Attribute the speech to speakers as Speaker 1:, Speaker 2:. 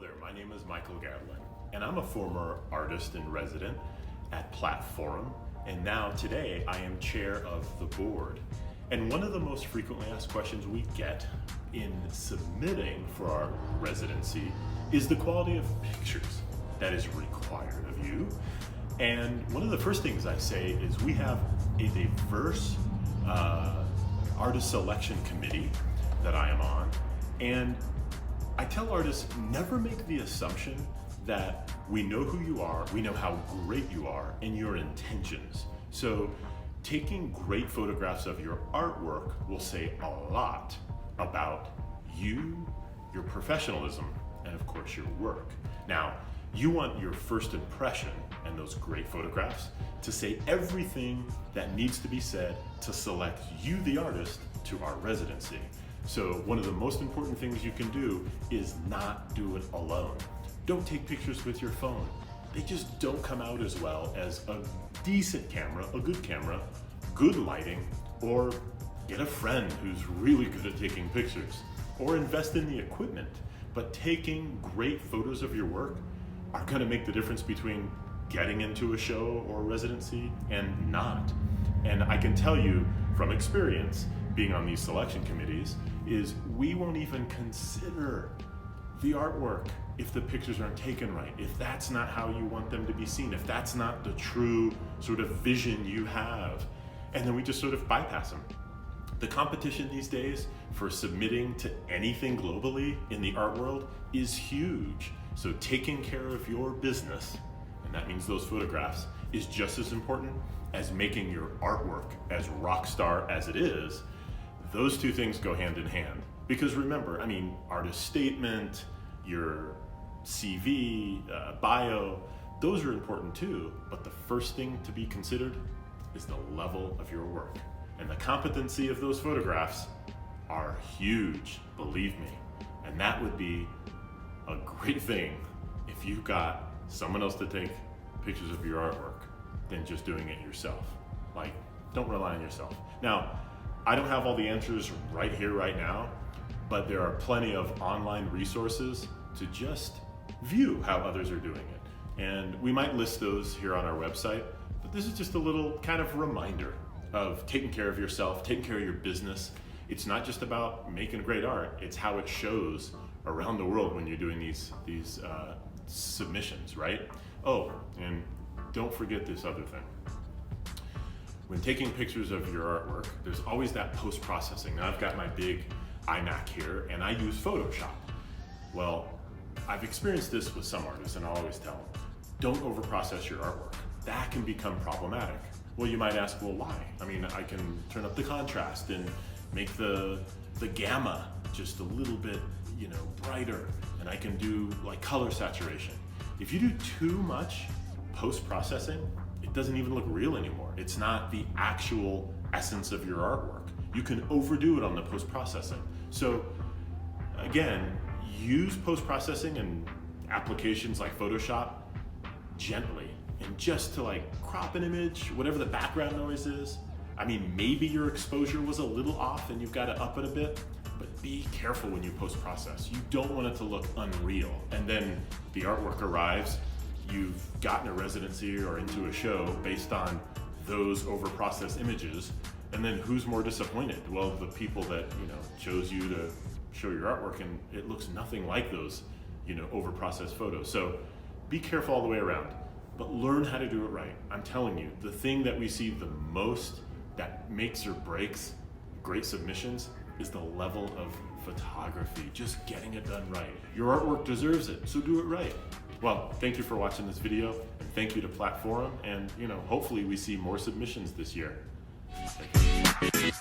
Speaker 1: there, my name is Michael Gadlin, and I'm a former artist in resident at PlatteForum, and now today I am chair of the board. And one of the most frequently asked questions we get in submitting for our residency is the quality of pictures that is required of you. And one of the first things I say is we have a diverse artist selection committee that I am on, and I tell artists, never make the assumption that we know who you are, we know how great you are, and your intentions. So taking great photographs of your artwork will say a lot about you, your professionalism, and of course your work. Now, you want your first impression and those great photographs to say everything that needs to be said to select you, the artist, to our residency. So one of the most important things you can do is not do it alone. Don't take pictures with your phone. They just don't come out as well as a decent camera, a good camera, good lighting, or get a friend who's really good at taking pictures, or invest in the equipment. But taking great photos of your work are gonna make the difference between getting into a show or residency and not. And I can tell you from experience, being on these selection committees, is we won't even consider the artwork if the pictures aren't taken right, if that's not how you want them to be seen, if that's not the true sort of vision you have. And then we just sort of bypass them. The competition these days for submitting to anything globally in the art world is huge. So taking care of your business, and that means those photographs, is just as important as making your artwork as rock star as it is. Those two things go hand in hand. Because remember, I mean, artist statement, your CV, bio, those are important too, but the first thing to be considered is the level of your work. And the competency of those photographs are huge, believe me. And that would be a great thing if you got someone else to take pictures of your artwork than just doing it yourself. Like, don't rely on yourself. Now, I don't have all the answers right here, right now, but there are plenty of online resources to just view how others are doing it. And we might list those here on our website, but this is just a little kind of reminder of taking care of yourself, taking care of your business. It's not just about making great art, it's how it shows around the world when you're doing these submissions, right? Oh, and don't forget this other thing. When taking pictures of your artwork, there's always that post-processing. Now I've got my big iMac here and I use Photoshop. Well, I've experienced this with some artists and I'll always tell them, don't overprocess your artwork. That can become problematic. Well, you might ask, well, why? I mean, I can turn up the contrast and make the gamma just a little bit, brighter, and I can do like color saturation. If you do too much post-processing, it doesn't even look real anymore. It's not the actual essence of your artwork. You can overdo it on the post-processing. So again, use post-processing and applications like Photoshop gently, and just to like crop an image, whatever the background noise is. I mean, maybe your exposure was a little off and you've got to up it a bit, but be careful when you post-process. You don't want it to look unreal. And then the artwork arrives, you've gotten a residency or into a show based on those over-processed images, and then who's more disappointed? Well, the people that chose you to show your artwork, and it looks nothing like those over-processed photos. So be careful all the way around, but learn how to do it right. I'm telling you, the thing that we see the most that makes or breaks great submissions is the level of photography, just getting it done right. Your artwork deserves it, so do it right. Well, thank you for watching this video, and thank you to PlatteForum, and hopefully we see more submissions this year. Thank you.